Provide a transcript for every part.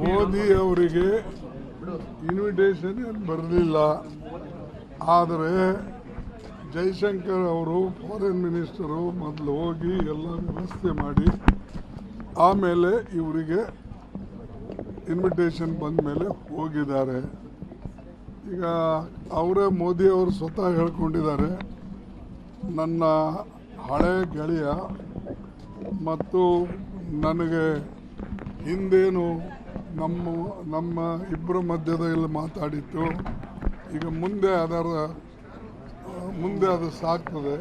ಮೋದಿ ಅವರಿಗೆ ಇನ್ವಿಟೇಷನ್ ಬರಲಿಲ್ಲ. ಆದರೆ ಜೈಶಂಕರ್ ಅವರು ಫಾರಿನ್ ಮಿನಿಸ್ಟರು ಮೊದಲು ಹೋಗಿ ಎಲ್ಲ ವ್ಯವಸ್ಥೆ ಮಾಡಿ ಆಮೇಲೆ ಇವರಿಗೆ ಇನ್ವಿಟೇಷನ್ ಬಂದ ಮೇಲೆ ಹೋಗಿದ್ದಾರೆ. ಈಗ ಅವರೇ ಮೋದಿ ಅವರು ಸ್ವತಃ ಹೇಳ್ಕೊಂಡಿದ್ದಾರೆ, ನನ್ನ ಹಳೆ ಗೆಳೆಯ ಮತ್ತು ನನಗೆ ಹಿಂದೇನು ನಮ್ಮ ಇಬ್ಬರ ಮಧ್ಯದಲ್ಲಿ ಮಾತಾಡಿತ್ತು, ಈಗ ಮುಂದೆ ಅದು ಸಾಗ್ತದೆ,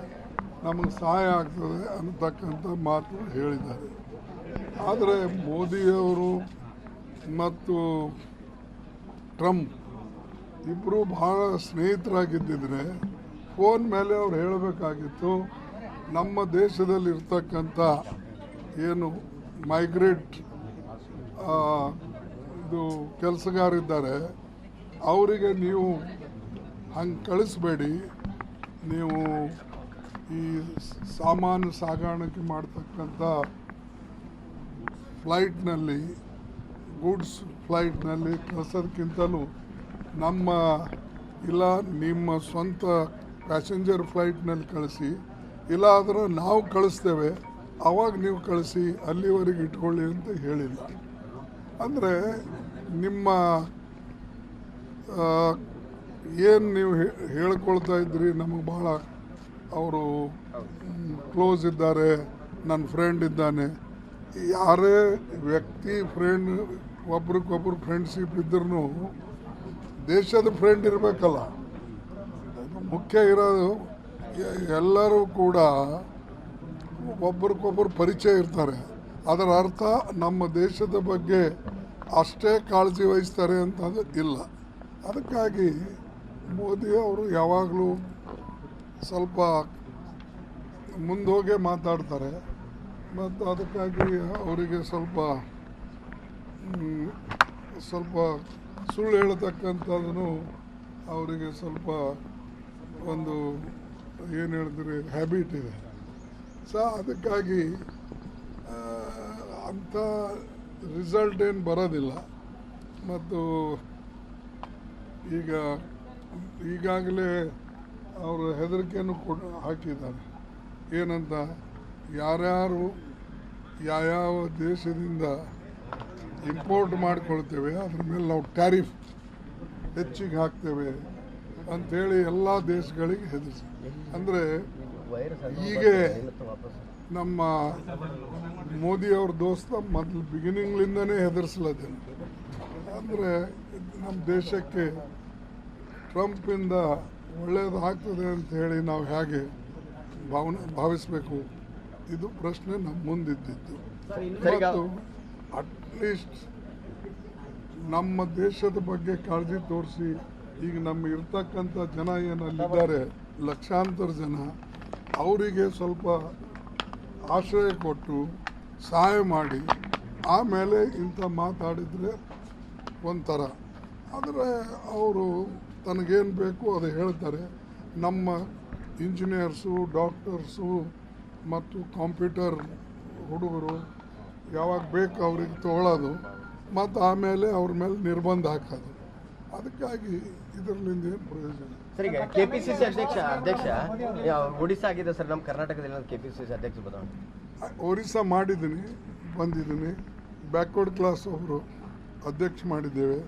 ನಮಗೆ ಸಹಾಯ ಆಗ್ತದೆ ಅನ್ನತಕ್ಕಂಥ ಮಾತು ಹೇಳಿದ್ದಾರೆ. ಆದರೆ ಮೋದಿಯವರು ಮತ್ತು ಟ್ರಂಪ್ ಇಬ್ಬರು ಬಹಳ ಸ್ನೇಹಿತರಾಗಿದ್ದಿದ್ರೆ ಫೋನ್ ಮೇಲೆ ಅವ್ರು ಹೇಳಬೇಕಾಗಿತ್ತು, ನಮ್ಮ ದೇಶದಲ್ಲಿರ್ತಕ್ಕಂಥ ಏನು ಮೈಗ್ರೇಟ್ ಇದು ಕೆಲಸಗಾರಿದ್ದಾರೆ ಅವರಿಗೆ ನೀವು ಹಂಗೆ ಕಳಿಸ್ಬೇಡಿ, ನೀವು ಈ ಸಾಮಾನು ಸಾಗಾಣಿಕೆ ಮಾಡ್ತಕ್ಕಂಥ ಫ್ಲೈಟ್ನಲ್ಲಿ ಗೂಡ್ಸ್ ಫ್ಲೈಟ್ನಲ್ಲಿ ಕಳಿಸೋದಕ್ಕಿಂತಲೂ ನಿಮ್ಮ ಸ್ವಂತ ಪ್ಯಾಸೆಂಜರ್ ಫ್ಲೈಟ್ನಲ್ಲಿ ಕಳಿಸಿ, ಇಲ್ಲಾದ್ರೆ ನಾವು ಕಳಿಸ್ತೇವೆ ಆವಾಗ ನೀವು ಕಳಿಸಿ, ಅಲ್ಲಿವರೆಗೆ ಇಟ್ಕೊಳ್ಳಿ ಅಂತ ಹೇಳಿಲ್ಲ. ಅಂದರೆ ನಿಮ್ಮ ಏನು ನೀವು ಹೇಳ್ಕೊಳ್ತಾ ಇದ್ರಿ, ನಮಗೆ ಭಾಳ ಅವರು ಕ್ಲೋಸ್ ಇದ್ದಾರೆ, ನನ್ನ ಫ್ರೆಂಡ್ ಇದ್ದಾನೆ. ಯಾರೇ ವ್ಯಕ್ತಿ ಫ್ರೆಂಡ್ ಒಬ್ರಿಗೊಬ್ರು ಫ್ರೆಂಡ್ಶಿಪ್ ಇದ್ರೂ ದೇಶದ ಫ್ರೆಂಡ್ ಇರಬೇಕಲ್ಲ. ಮುಖ್ಯ ಇರೋದು ಎಲ್ಲರೂ ಕೂಡ ಒಬ್ರಿಗೊಬ್ಬರು ಪರಿಚಯ ಇರ್ತಾರೆ, ಅದರ ಅರ್ಥ ನಮ್ಮ ದೇಶದ ಬಗ್ಗೆ ಅಷ್ಟೇ ಕಾಳಜಿ ವಹಿಸ್ತಾರೆ ಅಂತ ಇಲ್ಲ. ಅದಕ್ಕಾಗಿ ಮೋದಿ ಅವರು ಯಾವಾಗಲೂ ಸ್ವಲ್ಪ ಮುಂದೋಗೇ ಮಾತಾಡ್ತಾರೆ ಮತ್ತು ಅದಕ್ಕಾಗಿ ಅವರಿಗೆ ಸ್ವಲ್ಪ ಸುಳ್ಳು ಹೇಳ್ತಕ್ಕಂಥದ್ದು ಅವರಿಗೆ ಸ್ವಲ್ಪ ಒಂದು ಏನು ಹೇಳಿದ್ರೆ ಹ್ಯಾಬಿಟ್ ಇದೆ. ಅದಕ್ಕಾಗಿ ಅಂಥ ರಿಸಲ್ಟ್ ಏನು ಬರೋದಿಲ್ಲ. ಮತ್ತು ಈಗಾಗಲೇ ಅವರು ಹೆದರಿಕೆಯನ್ನು ಹಾಕಿದ್ದಾರೆ, ಏನಂತ, ಯಾರ್ಯಾರು ಯಾವ್ಯಾವ ದೇಶದಿಂದ ಇಂಪೋರ್ಟ್ ಮಾಡ್ಕೊಳ್ತೇವೆ ಅದ್ರ ಮೇಲೆ ನಾವು ಟ್ಯಾರಿಫ್ ಹೆಚ್ಚಿಗೆ ಹಾಕ್ತೇವೆ ಅಂಥೇಳಿ ಎಲ್ಲ ದೇಶಗಳಿಗೆ ಹೆದರಿಸಿ. ಅಂದರೆ ಹೀಗೆ ನಮ್ಮ ಮೋದಿಯವ್ರ ದೋಸ್ತ ಮೊದಲು ಬಿಗಿನಿಂಗ್ಲಿಂದನೇ ಹೆದರಿಸ್ಲತ್ತೇನೆ. ಅಂದರೆ ನಮ್ಮ ದೇಶಕ್ಕೆ ಟ್ರಂಪಿಂದ ಒಳ್ಳೆಯದು ಆಗ್ತದೆ ಅಂತ ಹೇಳಿ ನಾವು ಹೇಗೆ ಭಾವಿಸಬೇಕು, ಇದು ಪ್ರಶ್ನೆ ನಮ್ಮ ಮುಂದಿದ್ದಿತ್ತು. ಮತ್ತು ಅಟ್ಲೀಸ್ಟ್ ನಮ್ಮ ದೇಶದ ಬಗ್ಗೆ ಕಾಳಜಿ ತೋರಿಸಿ, ಈಗ ನಮ್ಮ ಇರ್ತಕ್ಕಂಥ ಜನ ಏನಲ್ಲಿದ್ದಾರೆ ಲಕ್ಷಾಂತರ ಜನ, ಅವರಿಗೆ ಸ್ವಲ್ಪ ಆಶ್ರಯ ಕೊಟ್ಟು ಸಹಾಯ ಮಾಡಿ ಆಮೇಲೆ ಇಂಥ ಮಾತಾಡಿದರೆ ಒಂಥರ. ಆದರೆ ಅವರು ತನಗೇನು ಬೇಕು ಅದು ಹೇಳ್ತಾರೆ. ನಮ್ಮ ಇಂಜಿನಿಯರ್ಸು, ಡಾಕ್ಟರ್ಸು ಮತ್ತು ಕಂಪ್ಯೂಟರ್ ಹುಡುಗರು ಯಾವಾಗ ಬೇಕು ಅವ್ರಿಗೆ ತೊಗೊಳ್ಳೋದು ಮತ್ತು ಆಮೇಲೆ ಅವ್ರ ಮೇಲೆ ನಿರ್ಬಂಧ ಹಾಕೋದು. ಅದಕ್ಕಾಗಿ ಇದರಲ್ಲಿಂದ ಏನು ಪ್ರಯೋಜನ. ಸರ್, ಈಗ ಕೆಪಿಸಿಸಿ ಅಧ್ಯಕ್ಷ ಒಡಿಶಾ ಆಗಿದೆ ಸರ್, ನಮ್ಮ ಕರ್ನಾಟಕದಲ್ಲಿ ಕೆಪಿಸಿಸಿ ಅಧ್ಯಕ್ಷ ಬದಲಾವಣೆ. ಒರಿಸ್ಸಾ ಬಂದಿದ್ದೀನಿ. ಬ್ಯಾಕ್ವರ್ಡ್ ಕ್ಲಾಸ್ ಒಬ್ಬರು ಅಧ್ಯಕ್ಷ ಮಾಡಿದ್ದೇವೆ,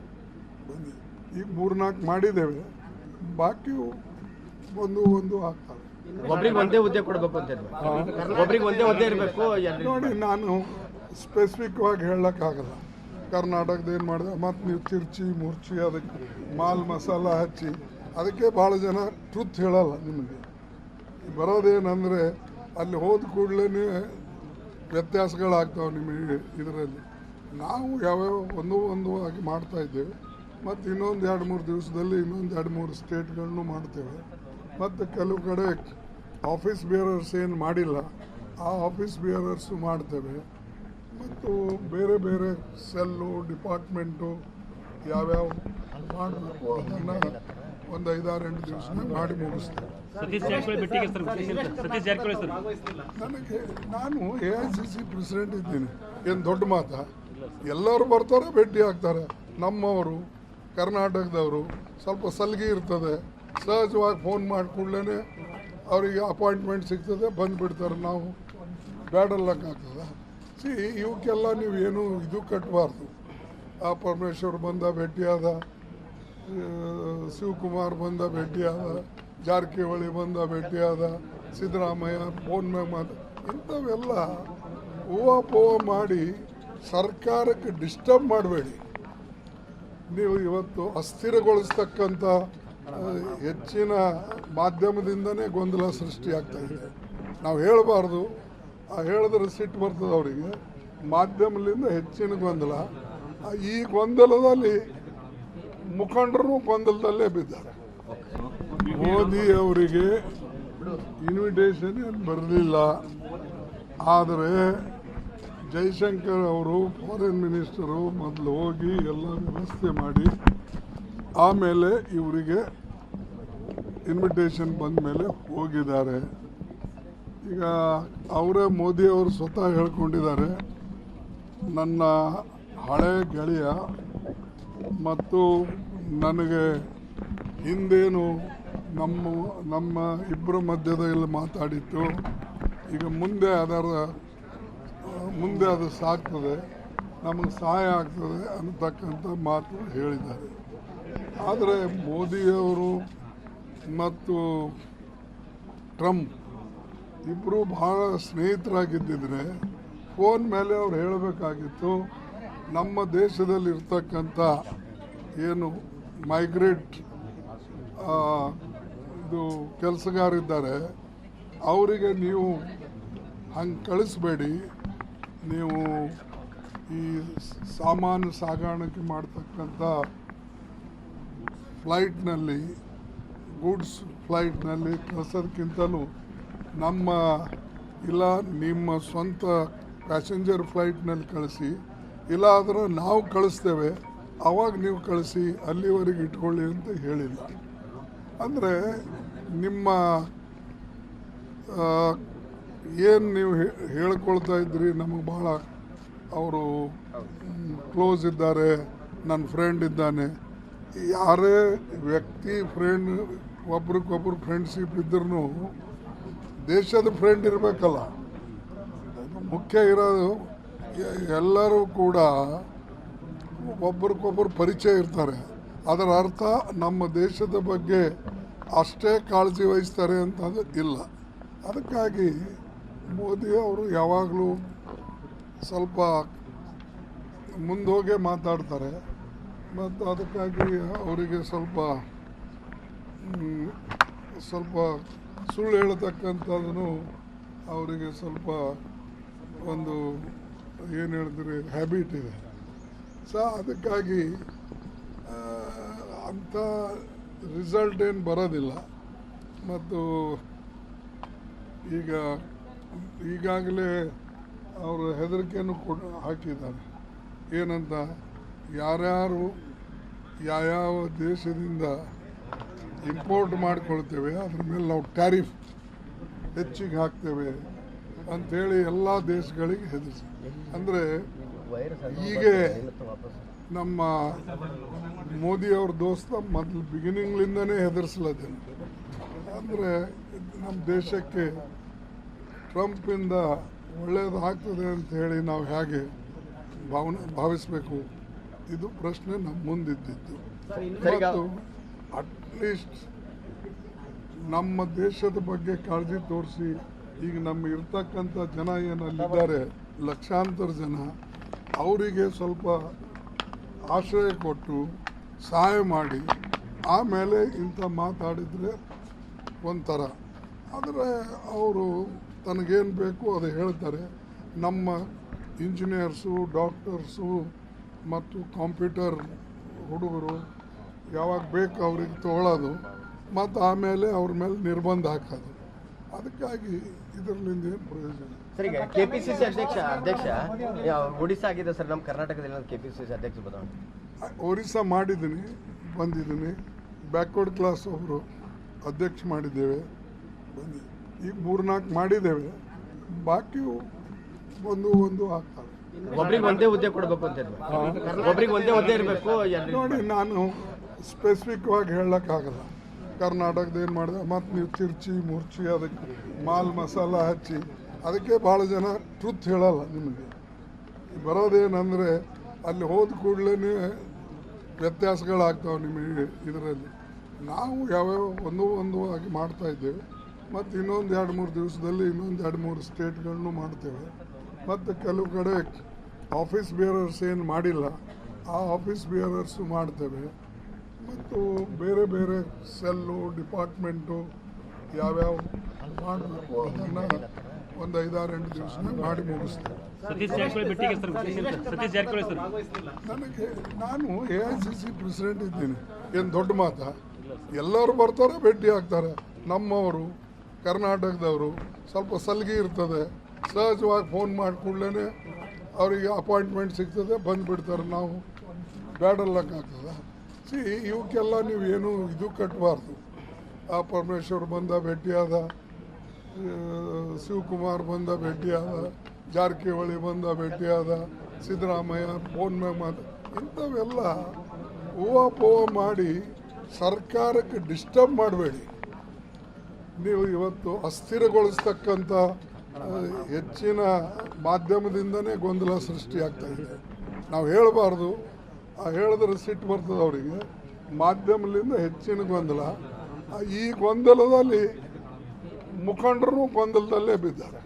ಈಗ 3-4 ಮಾಡಿದ್ದೇವೆ, ಬಾಕಿ ಒಂದು ಆಗ್ತವೆ. ಒಬ್ರಿಗೆ ಒಂದೇ ಹುದ್ದೆ ಕೊಡಬೇಕು ಅಂತ ಒಬ್ರಿಗೆ ಒಂದೇ ಹುದ್ದೆ ಇರಬೇಕು ನೋಡಿ. ನಾನು ಸ್ಪೆಸಿಫಿಕ್ ಆಗಿ ಹೇಳಕ್ಕಾಗಲ್ಲ. ಕರ್ನಾಟಕದ ಏನು ಮಾಡಿದೆ ಮತ್ತು ನೀವು ತಿರ್ಚಿ ಮುರ್ಚಿ ಅದಕ್ಕೆ ಮಸಾಲ ಹಚ್ಚಿ, ಅದಕ್ಕೆ ಭಾಳ ಜನ ಟ್ರುತ್ ಹೇಳಲ್ಲ. ನಿಮಗೆ ಬರೋದೇನೆಂದರೆ ಅಲ್ಲಿ ಹೋದ ಕೂಡಲೇ ವ್ಯತ್ಯಾಸಗಳಾಗ್ತಾವೆ ನಿಮಗೆ. ಇದರಲ್ಲಿ ನಾವು ಯಾವ್ಯಾವ ಒಂದು ಆಗಿ ಮಾಡ್ತಾಯಿದ್ದೇವೆ ಮತ್ತು ಇನ್ನೊಂದು 2-3 ದಿವಸದಲ್ಲಿ ಇನ್ನೊಂದು 2-3 ಸ್ಟೇಟ್ಗಳನ್ನು ಮಾಡ್ತೇವೆ. ಮತ್ತು ಕೆಲವು ಕಡೆ ಆಫೀಸ್ ಬೇರರ್ಸ್ ಏನು ಮಾಡಿಲ್ಲ, ಆ ಆಫೀಸ್ ಬೇರರ್ಸು ಮಾಡ್ತೇವೆ. ಮತ್ತು ಬೇರೆ ಬೇರೆ ಸೆಲ್ಲು ಡಿಪಾರ್ಟ್ಮೆಂಟು ಯಾವ್ಯಾವ ಮಾಡಬೇಕು ಅದನ್ನು ಒಂದು 5-6-8 ದಿವಸ ಮಾಡಿ ಮುಗಿಸ್ತೇವೆ. ನಾನು AICC ಪ್ರೆಸಿಡೆಂಟ್ ಇದ್ದೀನಿ, ಏನು ದೊಡ್ಡ ಮಾತಾ? ಎಲ್ಲರೂ ಬರ್ತಾರೆ, ಭೇಟಿ ಆಗ್ತಾರೆ. ನಮ್ಮವರು ಕರ್ನಾಟಕದವರು ಸ್ವಲ್ಪ ಸಲಿಗೆ ಇರ್ತದೆ, ಸಹಜವಾಗಿ ಫೋನ್ ಮಾಡಿ ಕೂಡಲೇ ಅವರಿಗೆ ಅಪಾಯಿಂಟ್ಮೆಂಟ್ ಸಿಗ್ತದೆ, ಬಂದುಬಿಡ್ತಾರೆ. ನಾವು ಬ್ಯಾಡಲ್ಲಕ್ಕಾಗ್ತದೆ. ಇವಕ್ಕೆಲ್ಲ ನೀವು ಏನು ಇದು ಕಟ್ಟಬಾರ್ದು. ಆ ಪರಮೇಶ್ವರ್ ಬಂದ ಭೇಟಿಯಾದ, ಶಿವಕುಮಾರ್ ಬಂದ ಭೇಟಿಯಾದ, ಜಾರಕಿಹೊಳಿ ಬಂದ ಭೇಟಿಯಾದ, ಸಿದ್ದರಾಮಯ್ಯ ಫೋನ್ ಮ್ಯಾಗ ಇಂಥವೆಲ್ಲ ಹೂವಾಪೋವ ಮಾಡಿ ಸರ್ಕಾರಕ್ಕೆ ಡಿಸ್ಟರ್ಬ್ ಮಾಡಬೇಡಿ. ನೀವು ಇವತ್ತು ಅಸ್ಥಿರಗೊಳಿಸ್ತಕ್ಕಂಥ ಹೆಚ್ಚಿನ ಮಾಧ್ಯಮದಿಂದನೇ ಗೊಂದಲ ಸೃಷ್ಟಿಯಾಗ್ತಾ ಇದೆ. ನಾವು ಹೇಳಬಾರ್ದು, ಹೇಳಿದ್ರೆ ಸಿಟ್ಟು ಬರ್ತದೆ ಅವರಿಗೆ. ಮಾಧ್ಯಮದಿಂದ ಹೆಚ್ಚಿನ ಗೊಂದಲ. ಈ ಗೊಂದಲದಲ್ಲಿ ಮುಖಂಡರು ಗೊಂದಲದಲ್ಲೇ ಬಿದ್ದಾರೆ. ಮೋದಿ ಅವರಿಗೆ ಇನ್ವಿಟೇಷನ್ ಏನು ಬರಲಿಲ್ಲ, ಆದರೆ ಜೈಶಂಕರ್ ಅವರು ಫಾರಿನ್ ಮಿನಿಸ್ಟರು ಮೊದಲು ಹೋಗಿ ಎಲ್ಲ ವ್ಯವಸ್ಥೆ ಮಾಡಿ ಆಮೇಲೆ ಇವರಿಗೆ ಇನ್ವಿಟೇಷನ್ ಬಂದ ಮೇಲೆ ಹೋಗಿದ್ದಾರೆ. ಈಗ ಅವರೇ ಮೋದಿ ಅವರು ಸ್ವತಃ ಹೇಳ್ಕೊಂಡಿದ್ದಾರೆ, ನನ್ನ ಹಳೆ ಗೆಳೆಯ ಮತ್ತು ನನಗೆ ಹಿಂದೇನು ನಮ್ಮ ಇಬ್ಬರ ಮಧ್ಯದಲ್ಲಿ ಮಾತಾಡಿತ್ತು, ಈಗ ಮುಂದೆ ಅದು ಸಾಗ್ತದೆ, ನಮಗೆ ಸಹಾಯ ಆಗ್ತದೆ ಅನ್ನತಕ್ಕಂಥ ಮಾತು ಹೇಳಿದ್ದಾರೆ. ಆದರೆ ಮೋದಿಯವರು ಮತ್ತು ಟ್ರಂಪ್ ಇಬ್ಬರು ಬಹಳ ಸ್ನೇಹಿತರಾಗಿದ್ದಿದ್ರೆ ಫೋನ್ ಮೇಲೆ ಅವ್ರು ಹೇಳಬೇಕಾಗಿತ್ತು, ನಮ್ಮ ದೇಶದಲ್ಲಿರ್ತಕ್ಕಂಥ ಏನು ಮೈಗ್ರೇಟ್ ಇದು ಕೆಲಸಗಾರಿದ್ದಾರೆ ಅವರಿಗೆ ನೀವು ಹಂಗೆ ಕಳಿಸ್ಬೇಡಿ, ನೀವು ಈ ಸಾಮಾನು ಸಾಗಾಣಿಕೆ ಮಾಡ್ತಕ್ಕಂಥ ಫ್ಲೈಟ್ನಲ್ಲಿ, ಗೂಡ್ಸ್ ಫ್ಲೈಟ್ನಲ್ಲಿ ಕಳಿಸೋದಕ್ಕಿಂತಲೂ ನಿಮ್ಮ ಸ್ವಂತ ಪ್ಯಾಸೆಂಜರ್ ಫ್ಲೈಟ್ನಲ್ಲಿ ಕಳಿಸಿ, ಇಲ್ಲಾದ್ರೆ ನಾವು ಕಳಿಸ್ತೇವೆ, ಆವಾಗ ನೀವು ಕಳಿಸಿ, ಅಲ್ಲಿವರೆಗೆ ಇಟ್ಕೊಳ್ಳಿ ಅಂತ ಹೇಳಿಲ್ಲ. ಅಂದರೆ ನಿಮ್ಮ ಏನು ನೀವು ಹೇಳ್ಕೊಳ್ತಾ ಇದ್ರಿ, ನಮಗೆ ಭಾಳ ಅವರು ಕ್ಲೋಸ್ ಇದ್ದಾರೆ, ನನ್ನ ಫ್ರೆಂಡ್ ಇದ್ದಾನೆ. ಯಾರೇ ವ್ಯಕ್ತಿ ಫ್ರೆಂಡ್ ಒಬ್ರಿಗೊಬ್ರು ಫ್ರೆಂಡ್ಶಿಪ್ ಇದ್ರೂ ದೇಶದ ಫ್ರೆಂಡ್ ಇರಬೇಕಲ್ಲ. ಮುಖ್ಯ ಇರೋದು ಎಲ್ಲರೂ ಕೂಡ ಒಬ್ರಿಗೊಬ್ಬರು ಪರಿಚಯ ಇರ್ತಾರೆ. ಅದರ ಅರ್ಥ ನಮ್ಮ ದೇಶದ ಬಗ್ಗೆ ಅಷ್ಟೇ ಕಾಳಜಿ ವಹಿಸ್ತಾರೆ ಅಂತ ಇಲ್ಲ. ಅದಕ್ಕಾಗಿ ಮೋದಿ ಅವರು ಯಾವಾಗಲೂ ಸ್ವಲ್ಪ ಮುಂದೋಗೇ ಮಾತಾಡ್ತಾರೆ. ಮತ್ತು ಅದಕ್ಕಾಗಿ ಅವರಿಗೆ ಸ್ವಲ್ಪ ಸುಳ್ಳು ಹೇಳ್ತಕ್ಕಂಥದ್ದು ಅವರಿಗೆ ಸ್ವಲ್ಪ ಒಂದು ಏನು ಹೇಳಿದ್ರೆ ಹ್ಯಾಬಿಟ್ ಇದೆ. ಅದಕ್ಕಾಗಿ ಅಂಥ ರಿಸಲ್ಟ್ ಏನು ಬರೋದಿಲ್ಲ. ಮತ್ತು ಈಗಾಗಲೇ ಅವರು ಹೆದರಿಕೆಯನ್ನು ಹಾಕಿದ್ದಾರೆ. ಏನಂತ, ಯಾರ್ಯಾರು ಯಾವ್ಯಾವ ದೇಶದಿಂದ ಇಂಪೋರ್ಟ್ ಮಾಡ್ಕೊಳ್ತೇವೆ ಅದ್ರ ಮೇಲೆ ನಾವು ಟ್ಯಾರಿಫ್ ಹೆಚ್ಚಿಗೆ ಹಾಕ್ತೇವೆ ಅಂಥೇಳಿ ಎಲ್ಲ ದೇಶಗಳಿಗೆ ಹೆದರಿಸಿ. ಅಂದರೆ ಹೀಗೆ ನಮ್ಮ ಮೋದಿಯವ್ರ ದೋಸ್ತ ಮೊದಲು ಬಿಗಿನಿಂಗ್ಲಿಂದನೇ ಹೆದರಿಸ್ಲತ್ತೇನೆ. ಅಂದರೆ ನಮ್ಮ ದೇಶಕ್ಕೆ ಟ್ರಂಪಿಂದ ಒಳ್ಳೆಯದು ಆಗ್ತದೆ ಅಂತ ಹೇಳಿ ನಾವು ಹೇಗೆ ಭಾವಿಸಬೇಕು, ಇದು ಪ್ರಶ್ನೆ ನಮ್ಮ ಮುಂದಿದ್ದಿತ್ತು. ಮತ್ತು ಅಟ್ಲೀಸ್ಟ್ ನಮ್ಮ ದೇಶದ ಬಗ್ಗೆ ಕಾಳಜಿ ತೋರಿಸಿ, ಈಗ ನಮ್ಮ ಇರ್ತಕ್ಕಂಥ ಜನ ಏನಲ್ಲಿದ್ದಾರೆ ಲಕ್ಷಾಂತರ ಜನ, ಅವರಿಗೆ ಸ್ವಲ್ಪ ಆಶ್ರಯ ಕೊಟ್ಟು ಸಹಾಯ ಮಾಡಿ ಆಮೇಲೆ ಇಂಥ ಮಾತಾಡಿದರೆ ಒಂಥರ. ಆದರೆ ಅವರು ತನಗೇನು ಬೇಕು ಅದು ಹೇಳ್ತಾರೆ. ನಮ್ಮ ಇಂಜಿನಿಯರ್ಸು, ಡಾಕ್ಟರ್ಸು ಮತ್ತು ಕಂಪ್ಯೂಟರ್ ಹುಡುಗರು ಯಾವಾಗ ಬೇಕು ಅವ್ರಿಗೆ ತೊಗೊಳ್ಳೋದು ಮತ್ತು ಆಮೇಲೆ ಅವ್ರ ಮೇಲೆ ನಿರ್ಬಂಧ ಹಾಕೋದು. ಅದಕ್ಕಾಗಿ ಇದರಲ್ಲಿಂದ ಏನು ಪ್ರಯೋಜನ. ಸರ್, ಈಗ ಕೆಪಿಸಿಸಿ ಅಧ್ಯಕ್ಷ ಒಡಿಶಾ ಆಗಿದೆ ಸರ್, ನಮ್ಮ ಕರ್ನಾಟಕದಲ್ಲಿ ಕೆಪಿಸಿಸಿ ಅಧ್ಯಕ್ಷ ಬದಲಾವಣೆ. ಒರಿಸ್ಸಾ ಬಂದಿದ್ದೀನಿ. ಬ್ಯಾಕ್ವರ್ಡ್ ಕ್ಲಾಸ್ ಒಬ್ಬರು ಅಧ್ಯಕ್ಷ ಮಾಡಿದ್ದೇವೆ, ಈಗ 3-4 ಮಾಡಿದ್ದೇವೆ, ಬಾಕಿ ಒಂದು ಆಗ್ತವೆ. ಒಬ್ರಿಗೆ ಒಂದೇ ಹುದ್ದೆ ಕೊಡಬೇಕು ಅಂತ ಒಬ್ರಿಗೆ ಒಂದೇ ಹುದ್ದೆ ಇರಬೇಕು. ನೋಡಿ, ನಾನು ಸ್ಪೆಸಿಫಿಕ್ ಆಗಿ ಹೇಳಕ್ಕಾಗಲ್ಲ. ಕರ್ನಾಟಕದ ಏನು ಮಾಡಿದೆ, ಮತ್ತು ನೀವು ತಿರ್ಚಿ ಮುರ್ಚಿ ಅದಕ್ಕೆ ಮಾಲ್ ಮಸಾಲ ಹಚ್ಚಿ ಅದಕ್ಕೆ ಭಾಳ ಜನ ಟ್ರುತ್ ಹೇಳಲ್ಲ. ನಿಮಗೆ ಬರೋದೇನೆಂದರೆ ಅಲ್ಲಿ ಹೋದ ಕೂಡಲೇ ವ್ಯತ್ಯಾಸಗಳಾಗ್ತಾವೆ ನಿಮಗೆ. ಇದರಲ್ಲಿ ನಾವು ಯಾವ್ಯಾವ ಒಂದು ಆಗಿ ಮಾಡ್ತಾಯಿದ್ದೇವೆ. ಮತ್ತು ಇನ್ನೊಂದು 2-3 ದಿವಸದಲ್ಲಿ ಇನ್ನೊಂದು 2-3 ಸ್ಟೇಟ್ಗಳನ್ನು ಮಾಡ್ತೇವೆ. ಮತ್ತು ಕೆಲವು ಕಡೆ ಆಫೀಸ್ ಬೇರರ್ಸ್ ಏನು ಮಾಡಿಲ್ಲ, ಆ ಆಫೀಸ್ ಬೇರರ್ಸು ಮಾಡ್ತೇವೆ. ಮತ್ತು ಬೇರೆ ಬೇರೆ ಸೆಲ್ಲು ಡಿಪಾರ್ಟ್ಮೆಂಟು ಯಾವ್ಯಾವ ಮಾಡಬೇಕು ಅದನ್ನು ಒಂದು 5-6-8 ದಿವಸನೇ ಮಾಡಿ ಮುಗಿಸ್ತೇವೆ. ನನಗೆ ನಾನು AICC ಪ್ರೆಸಿಡೆಂಟ್ ಇದ್ದೀನಿ, ಏನು ದೊಡ್ಡ ಮಾತಾ? ಎಲ್ಲರೂ ಬರ್ತಾರೆ, ಭೇಟಿ ಆಗ್ತಾರೆ. ನಮ್ಮವರು ಕರ್ನಾಟಕದವರು ಸ್ವಲ್ಪ ಸಲಿಗೆ ಇರ್ತದೆ, ಸಹಜವಾಗಿ ಫೋನ್ ಮಾಡಿ ಕೂಡಲೇ ಅವರಿಗೆ ಅಪಾಯಿಂಟ್ಮೆಂಟ್ ಸಿಗ್ತದೆ, ಬಂದುಬಿಡ್ತಾರೆ. ನಾವು ಬ್ಯಾಡಲ್ಲಕ್ಕಾಗ್ತದೆ. ಇವಕ್ಕೆಲ್ಲ ನೀವು ಏನು ಇದು ಕಟ್ಟಬಾರ್ದು. ಆ ಪರಮೇಶ್ವರ್ ಬಂದ ಭೇಟಿಯಾದ, ಶಿವಕುಮಾರ್ ಬಂದ ಭೇಟಿಯಾದ, ಜಾರಕಿಹೊಳಿ ಬಂದ ಭೇಟಿಯಾದ, ಸಿದ್ದರಾಮಯ್ಯ ಫೋನ್ ಮ್ಯಾಗ ಇಂಥವೆಲ್ಲ ಹೂವ ಮಾಡಿ ಸರ್ಕಾರಕ್ಕೆ ಡಿಸ್ಟರ್ಬ್ ಮಾಡಬೇಡಿ. ನೀವು ಇವತ್ತು ಅಸ್ಥಿರಗೊಳಿಸ್ತಕ್ಕಂಥ ಹೆಚ್ಚಿನ ಮಾಧ್ಯಮದಿಂದನೇ ಗೊಂದಲ ಸೃಷ್ಟಿಯಾಗ್ತಾ ಇದೆ. ನಾವು ಹೇಳಬಾರ್ದು, ಹೇಳಿದ್ರೆ ಸಿಟ್ಟು ಬರ್ತದೆ ಅವರಿಗೆ. ಮಾಧ್ಯಮದಿಂದ ಹೆಚ್ಚಿನ ಗೊಂದಲ. ಈ ಗೊಂದಲದಲ್ಲಿ ಮುಖಂಡರು ಗೊಂದಲದಲ್ಲೇ ಬಿದ್ದಾರೆ.